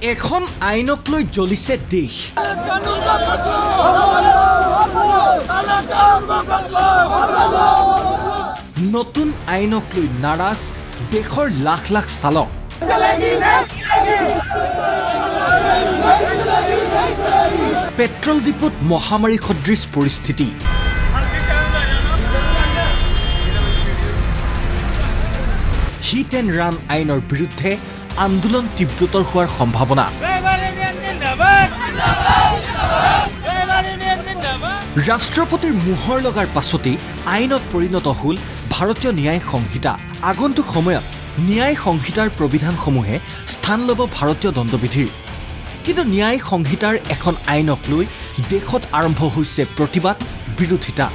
এখন আইনক লৈ জ্বলিছে দেশ। নতুন আইনক লৈ নাৰাজ দেশৰ লাখ লাখ চালক। পেট্ৰল ডিপুত মহামাৰী সদৃশ পৰিস্থিতি। হিট এণ্ড ৰান আইনৰ বিৰুদ্ধে আন্দোলন তীব্ৰতৰ হোৱাৰ সম্ভাৱনা। ৰাষ্ট্ৰপতিৰ মোহৰ লগাৰ পাছতেই আইনত পৰিণত হ'ল ভাৰতীয় ন্যায় সংহিতা। আগন্তুক সময়ত ন্যায় সংহিতাৰ প্ৰবিধানসমূহে স্থান ল'ব ভাৰতীয় দণ্ডবিধিৰ। কিন্তু ন্যায় সংহিতাৰ এখন আইনক লৈ দেশত আৰম্ভ হৈছে প্ৰতিবাদ, বিৰোধিতা।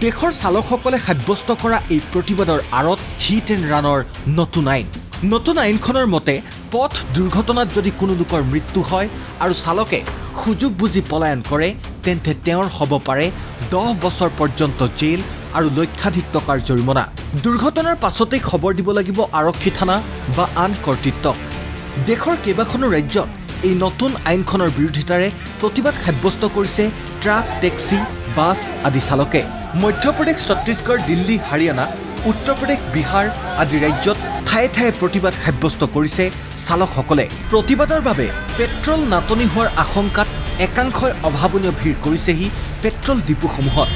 দেশৰ চালকসকলে সাব্যস্ত কৰা এই প্ৰতিবাদৰ আঁৰত হিট এণ্ড ৰানৰ নতুন আইন। নতুন আইনখনৰ মতে পথ দুৰ্ঘটনাত যদি কোনো লোকৰ মৃত্যু হয় আৰু চালকে সুযোগ বুজি পলায়ন কৰে, তেন্তে তেওঁৰ হ'ব পাৰে 10 বছৰ পৰ্যন্ত জেল আৰু লক্ষাধিক টকাৰ জৰিমনা। দুৰ্ঘটনাৰ পাছতেই খবৰ দিব লাগিব আৰক্ষী থানা বা আন কৰ্তৃত্বক। দেশৰ কেইবাখনো ৰাজ্যত এই নতুন আইনখনৰ বিৰোধিতাৰে প্ৰতিবাদ সাব্যস্ত কৰিছে ট্ৰাক, টেক্সি, বাছ আদি চালকে। মধ্যপ্ৰদেশ, ছত্তীশগড়, দিল্লী, হাৰিয়ানা, উত্তৰ প্ৰদেশ, বিহাৰ আদি ৰাজ্যত ঠায়ে ঠায়ে প্ৰতিবাদ সাব্যস্ত কৰিছে চালকসকলে। প্ৰতিবাদৰ বাবে পেট্ৰল নাটনি হোৱাৰ আশংকাত একাংশই অভাৱনীয় ভিৰ কৰিছেহি পেট্ৰল ডিপুসমূহত।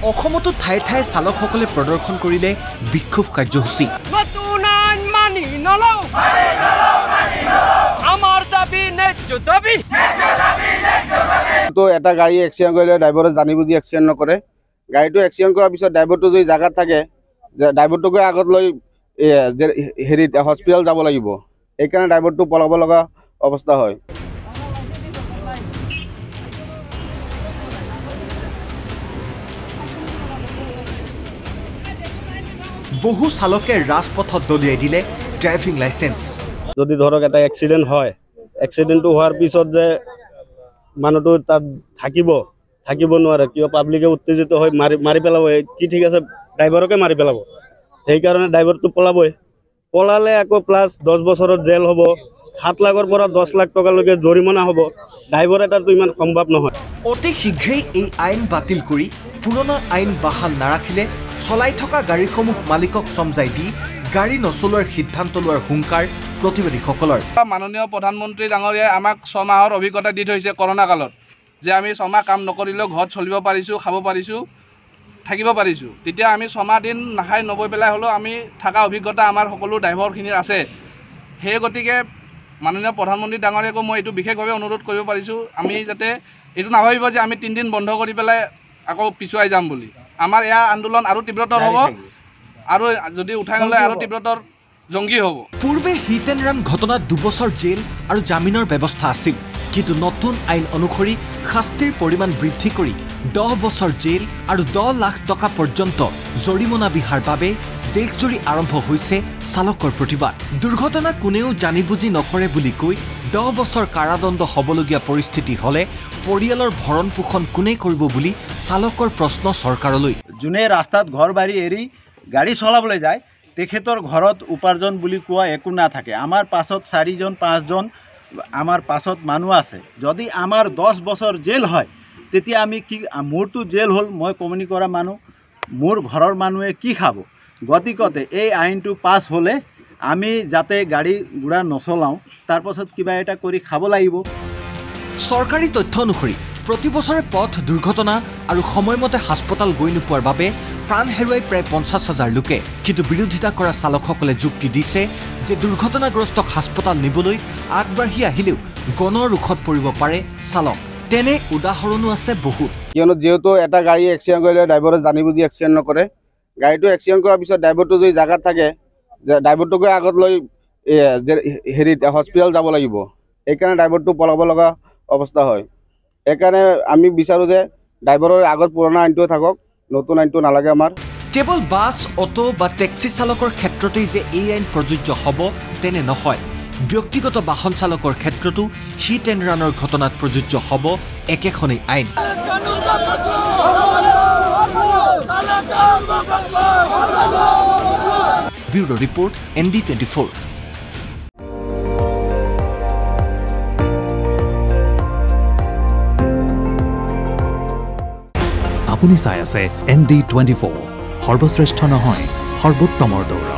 অসমতো ঠায়ে ঠায়ে চালকসকলে প্ৰদৰ্শন কৰিলে বিক্ষোভ কাৰ্যসূচী। তো এটা গাড়ী এক্সিডেণ্ট কৰিলে ড্ৰাইভাৰে জানি বুজি এক্সিডেণ্ট নকৰে। গাড়ীটো এক্সিডেণ্ট কৰাৰ পিছত ড্ৰাইভাৰটো যদি জাগাত থাকে, ড্ৰাইভাৰটোকে আগত লৈ হেৰিত হস্পিটেল যাব লাগিব। সেইকাৰণে ড্ৰাইভাৰটো পলাব লগা অৱস্থা হয়। বহু চালকে ৰাজপথত দলিয়াই দিলে ড্ৰাইভিং লাইচেন্স। যদি ধৰক এটা এক্সিডেণ্ট হয়, এক্সিডেণ্টটো হোৱাৰ পিছত যে মানুহটো তাত থাকিব নোৱাৰে, কিয় পাব্লিকে উত্তেজিত হৈ মাৰি পেলাব, কি ঠিক আছে ড্ৰাইভাৰকে মাৰি পেলাব। সেইকাৰণে ড্ৰাইভাৰটো পলালে আকৌ প্লাছ 10 বছৰত জেল হ'ব, 7 লাখৰ পৰা 10 লাখ টকালৈকে জৰিমনা হ'ব। ড্ৰাইভাৰ এটাতো ইমান সম্ভৱ নহয়। অতি শীঘ্ৰেই এই আইন বাতিল কৰি পুৰণা আইন বাহাল নাৰাখিলে চলাই থকা গাড়ীসমূহ মালিকক চমজাই দি গাড়ী নচলোৱাৰ সিদ্ধান্ত লোৱাৰ হুংকাৰ প্ৰতিবাদীসকলৰ। মাননীয় প্ৰধানমন্ত্ৰী ডাঙৰীয়াই আমাক 6 মাহৰ অভিজ্ঞতা দি থৈছে কৰোণা কালত, যে আমি 6 মাহ কাম নকৰিলেও ঘৰত চলিব পাৰিছোঁ, খাব পাৰিছোঁ, থাকিব পাৰিছোঁ। তেতিয়া আমি 6 মাহ দিন নাখাই নবৈ পেলাই হ'লেও আমি থকা অভিজ্ঞতা আমাৰ সকলো ড্ৰাইভাৰখিনিৰ আছে। সেই গতিকে মাননীয় প্ৰধানমন্ত্ৰী ডাঙৰীয়াকো মই এইটো বিশেষভাৱে অনুৰোধ কৰিব পাৰিছোঁ, আমি যাতে এইটো নাভাবিব যে আমি 3 দিন বন্ধ কৰি পেলাই আকৌ পিছুৱাই যাম বুলি। আমাৰ এয়া আন্দোলন আৰু তীব্ৰতৰ হ'ব, আৰু যদি উঠাই নলয় আৰু তীব্ৰতৰ জংগী হ'ব। পূৰ্বে হিট এণ্ড ৰান ঘটনাত 2 বছৰ জেল আৰু জামিনৰ ব্যৱস্থা আছিল, কিন্তু নতুন আইন অনুসৰি শাস্তিৰ পৰিমাণ বৃদ্ধি কৰি 10 বছৰ জেল আৰু 10 লাখ টকা পৰ্যন্ত জৰিমনা বিহাৰ বাবে দেশজুৰি আৰম্ভ হৈছে চালকৰ প্ৰতিবাদ। দুৰ্ঘটনা কোনেও জানি বুজি নকৰে বুলি কৈ 10 বছৰ কাৰাদণ্ড হ'বলগীয়া পৰিস্থিতি হ'লে পৰিয়ালৰ ভৰণ পোষণ কোনে কৰিব বুলি চালকৰ প্ৰশ্ন চৰকাৰলৈ। যোনে ৰাস্তাত ঘৰ বাৰী এৰি গাড়ী চলাবলৈ যায়, তেখেতৰ ঘৰত উপাৰ্জন বুলি কোৱা একো নাথাকে। আমাৰ পাছত 4জন 5জন আমাৰ পাছত মানুহ আছে। যদি আমাৰ 10 বছৰ জেল হয়, তেতিয়া আমি কি, মোৰতো জেল হ'ল, মই কমনি কৰা মানুহ, মোৰ ঘৰৰ মানুহে কি খাব? গতিকতে এই আইনটো পাছ হ'লে আমি যাতে গাড়ী ঘোড়া নচলাওঁ, তাৰ পাছত কিবা এটা কৰি খাব লাগিব। চৰকাৰী তথ্য অনুসৰি প্ৰতি বছৰে পথ দুৰ্ঘটনা আৰু সময়মতে হাস্পতাল গৈ নোপোৱাৰ বাবে প্ৰাণ হেৰুৱাই প্ৰায় 50,000 লোকে। কিন্তু বিৰোধিতা কৰা চালকসকলে যুক্তি দিছে যে দুৰ্ঘটনাগ্ৰস্তক হাস্পতাল নিবলৈ আগবাঢ়ি আহিলেও গণৰোষত পৰিব পাৰে চালক। তেনে উদাহৰণো আছে বহুত। কিয়নো যেহেতু এটা গাড়ী এক্সিডেণ্ট কৰিলে ড্ৰাইভাৰে জানি বুজি এক্সিডেণ্ট নকৰে। গাড়ীটো এক্সিডেণ্ট কৰাৰ পিছত ড্ৰাইভাৰটো যদি জাগাত থাকে, ড্ৰাইভাৰটোকে আগত লৈ হেৰিত হস্পিটেল যাব লাগিব। সেইকাৰণে ড্ৰাইভাৰটো পলাব লগা অৱস্থা হয়। সেইকাৰণে আমি বিচাৰোঁ যে ড্ৰাইভাৰৰ আগত পুৰণা আইনটোৱে থাকক, নতুন আইনটো নালাগে আমাৰ। কেৱল বাছ, অটো বা টেক্সি চালকৰ ক্ষেত্ৰতেই যে এই আইন প্ৰযোজ্য হ'ব তেনে নহয়। ব্যক্তিগত বাহন চালকৰ ক্ষেত্ৰতো হিট এণ্ড ৰানৰ ঘটনাত প্ৰযোজ্য হ'ব একেখনেই আইন। Bureau report ND24। আপুনি চাই আছে ND24, সৰ্বশ্ৰেষ্ঠ নহয় সৰ্বোত্তমৰ দৌৰ।